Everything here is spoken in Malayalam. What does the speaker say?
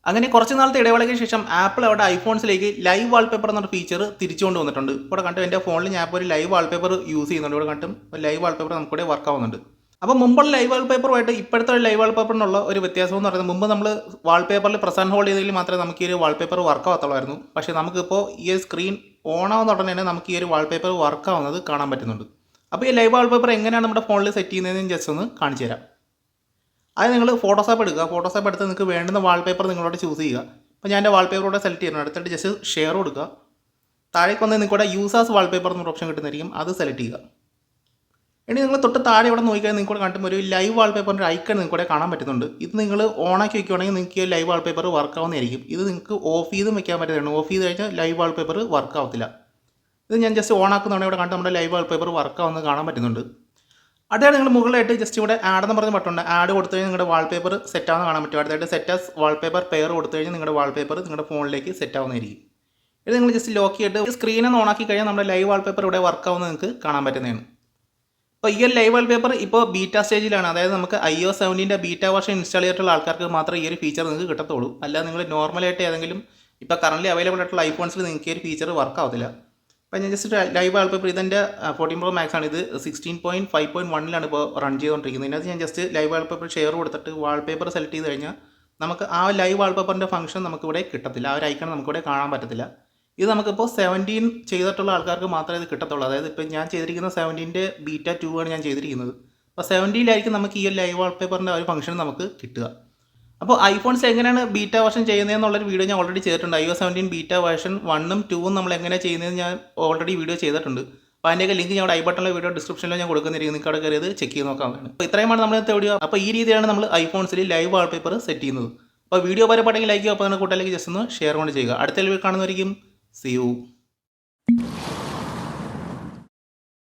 അങ്ങനെ കുറച്ച് നാളത്തെ ഇടവേളയ്ക്ക് ശേഷം ആപ്പിൾ അവരുടെ ഐഫോൺസിലേക്ക് ലൈവ് വാൾപേപ്പർ എന്നൊരു ഫീച്ചർ തിരിച്ചുകൊണ്ട് വന്നിട്ടുണ്ട്. ഇവിടെ കണ്ടും എൻ്റെ ഫോണിൽ ഞാൻ ഇപ്പോൾ ഒരു ലൈവ് വാൾപേപ്പർ യൂസ് ചെയ്യുന്നുണ്ട്. ഇവിടെ കണ്ടും ലൈവ് വാൾപേപ്പർ നമുക്കിവിടെ വർക്ക് ആവുന്നുണ്ട്. അപ്പോൾ മുമ്പുള്ള ലൈവ് വാൾപേപ്പറുമായിട്ട് ഇപ്പോഴത്തെ ലൈവ് വാൾപേപ്പറിനുള്ള ഒരു വ്യത്യാസം എന്ന് പറയുന്നത്, മുമ്പ് നമ്മൾ വാൾപേപ്പറിൽ പ്രസ് ആൻഡ് ഹോൾഡ് ചെയ്തെങ്കിൽ മാത്രമേ നമുക്ക് ഈ ഒരു വാൾപേപ്പർ വർക്ക് ആവത്തുള്ളായിരുന്നു. പക്ഷേ നമുക്കിപ്പോൾ ഈ ഒരു സ്ക്രീൻ ഓൺ ആവുന്ന ഉടനെ തന്നെ നമുക്ക് ഈ ഒരു വാൾപേപ്പർ വർക്ക് ആവുന്നത് കാണാൻ പറ്റുന്നുണ്ട്. അപ്പോൾ ഈ ലൈവ് വാൾപേപ്പർ എങ്ങനെയാണ് നമ്മുടെ ഫോണിൽ സെറ്റ് ചെയ്യുന്നതെന്ന് ജസ്റ്റ് ഒന്ന് കാണിച്ചു തരാം. അത് നിങ്ങൾ ഫോട്ടോസാപ്പ് എടുക്കുക. ഫോട്ടോസാപ്പ് എടുത്ത് നിങ്ങൾക്ക് വേണ്ടുന്ന വാൾപേപ്പർ നിങ്ങളോട് ചൂസ് ചെയ്യുക. അപ്പോൾ ഞാൻ എൻ്റെ വാൾപേപ്പറോടെ സെലക്ട് ചെയ്യണം. അടുത്തിട്ട് ജസ്റ്റ് ഷെയർ കൊടുക്കുക. താഴേക്ക് വന്ന് നിങ്ങളുടെ യൂസേഴ്സ് വാൾപേപ്പർ എന്നൊരു ഓപ്ഷൻ കിട്ടുന്നതായിരിക്കും, അത് സെലക്ട് ചെയ്യുക. ഇനി നിങ്ങൾ തൊട്ട് താഴെ ഇവിടെ നോക്കിയാൽ നിങ്ങൾക്ക് കാണുമ്പോൾ ഒരു ലൈവ് വാൾപേപ്പറിൻ്റെ ഐക്കൺ നിങ്ങൾക്ക് കാണാൻ പറ്റുന്നുണ്ട്. ഇത് നിങ്ങൾ ഓണാക്കി വയ്ക്കുകയാണെങ്കിൽ നിങ്ങൾക്ക് ഈ ലൈവ് വാൾപേപ്പർ വർക്ക് ആവുന്നതായിരിക്കും. ഇത് നിങ്ങൾക്ക് ഓഫ് ചെയ്തും വെക്കാൻ പറ്റുന്നതാണ്. ഓഫ് ചെയ്ത് കഴിഞ്ഞാൽ ലൈവ് വാൾപേപ്പർ വർക്ക് ആവത്തില്ല. ഇത് ഞാൻ ജസ്റ്റ് ഓണാക്കുന്നതാണ്. ഇവിടെ കണ്ട് നമ്മുടെ ലൈവ് വാൾപേപ്പർ വർക്ക് ആവുന്നത് കാണാൻ പറ്റുന്നുണ്ട്. അടുത്തായിട്ട് നിങ്ങൾ മുകളിലായിട്ട് ജസ്റ്റ് ഇവിടെ ആഡ് എന്ന് പറഞ്ഞ ബട്ടൺ ഉണ്ട്. ആഡ് കൊടുത്തു കഴിഞ്ഞാൽ നിങ്ങളുടെ വാൾപേപ്പർ സെറ്റ് ആവുന്ന കാണാൻ പറ്റും. അടുത്തായിട്ട് സെറ്റ് ആസ് വാൾപേപ്പർ പെയർ കൊടുത്തു കഴിഞ്ഞാൽ നിങ്ങളുടെ വാൾപേപ്പർ നിങ്ങളുടെ ഫോണിലേക്ക് സെറ്റ് ആവുന്നതായിരിക്കും. ഇത് നിങ്ങൾ ജസ്റ്റ് ലോക്ക് ചെയ്തിട്ട് സ്ക്രീനൊന്ന് ഓണാക്കി കഴിഞ്ഞാൽ നമ്മുടെ ലൈവ് വാൾപേപ്പർ ഇവിടെ വർക്ക് ആവുന്നത് നിങ്ങൾക്ക് കാണാൻ പറ്റുന്നതാണ്. അപ്പോൾ ഈ ഒരു ലൈവ് വാൾപേപ്പർ ഇപ്പോൾ ബീറ്റ സ്റ്റേജിലാണ്. അതായത് നമുക്ക് iOS 17 ബീറ്റ വെർഷൻ ഇൻസ്റ്റാൾ ചെയ്തിട്ടുള്ള ആൾക്കാർക്ക് മാത്രമേ ഈ ഒരു ഫീച്ചർ നിങ്ങൾക്ക് കിട്ടത്തുള്ളൂ. അല്ലാതെ നിങ്ങൾ നോർമലായിട്ട് ഏതെങ്കിലും ഇപ്പോൾ കറൻറ്റ്ലി അവൈലബിൾ ആയിട്ടുള്ള ഐഫോൺസിൽ നിങ്ങൾക്ക് ഈ ഒരു ഫീച്ചർ വർക്ക് ആവത്തില്ല. അപ്പോൾ ഞാൻ ജസ്റ്റ് ലൈവ് വാൾപേപ്പർ ഇതെൻ്റെ 14 Pro Max ആണ്. ഇത് 16.5.1 ഇപ്പോൾ റൺ ചെയ്തുകൊണ്ടിരിക്കുന്നത്. ഇതിനകത്ത് ഞാൻ ജസ്റ്റ് ലൈവ് വാൾപേപ്പർ ഷെയർ കൊടുത്തിട്ട് വാൾപേപ്പർ സെലക്ട് ചെയ്ത് കഴിഞ്ഞാൽ നമുക്ക് ആ ലൈവ് വാൾപേപ്പറിൻ്റെ ഫംഗ്ഷൻ നമുക്കിവിടെ കിട്ടത്തില്ല. ആ ഒരു ഐക്കൺ നമുക്കിവിടെ കാണാൻ പറ്റത്തില്ല. ഇത് നമുക്കിപ്പോൾ 17 ചെയ്തിട്ടുള്ള ആൾക്കാർക്ക് മാത്രമേ ഇത് കിട്ടത്തുള്ളൂ. അതായത് ഇപ്പോൾ ഞാൻ ചെയ്തിരിക്കുന്ന 17 ബീറ്റ 2 ആണ് ഞാൻ ചെയ്തിരിക്കുന്നത്. അപ്പോൾ 17 നമുക്ക് ഈ ഒരു ലൈവ് വാൾപേപ്പറിൻ്റെ ഒരു ഫംഗ്ഷൻ നമുക്ക് കിട്ടുക. അപ്പോൾ ഐഫോൺസ് എങ്ങനെയാണ് ബീറ്റ വേർഷൻ ചെയ്യുന്നതെന്നുള്ളൊരു വീഡിയോ ഞാൻ ഓൾറെഡി ചെയ്തിട്ടുണ്ട്. iOS 17 ബീറ്റ വേർഷൻ 1ഉം 2ഉം നമ്മൾ എങ്ങനെ ചെയ്യുന്നതെന്ന് ഞാൻ ഓൾറെഡി വീഡിയോ ചെയ്തിട്ടുണ്ട്. അപ്പോൾ അതിൻ്റെയൊക്കെ ലിങ്ക് ഞാൻ ഐ ബട്ടണിലെ വീഡിയോ ഡിസ്ക്രിപ്ഷനിൽ ഞാൻ കൊടുക്കുന്നിരിക്കും. നിങ്ങൾക്ക് അവിടെ കയറിയത് ചെക്ക് ചെയ്ത് നോക്കാവുന്നതാണ്. അപ്പോൾ ഇത്രയുമാണ് നമ്മളത്തെ വീഡിയോ. അപ്പോൾ ഈ രീതിയിലാണ് നമ്മൾ ഐഫോൺസിൽ ലൈവ് വാൾപേപ്പർ സെറ്റ് ചെയ്യുന്നത്. അപ്പോൾ വീഡിയോ പരപ്പെട്ടെങ്കിൽ ലൈക്ക് ചെയ്യുക. അപ്പോൾ നിങ്ങളുടെ കൂട്ടിലേക്ക് ജസ്റ്റ് ഒന്ന് ഷെയർ കൊണ്ട് ചെയ്യുക. അടുത്ത വീഡിയോ കാണുന്നവരിക്കും. See you.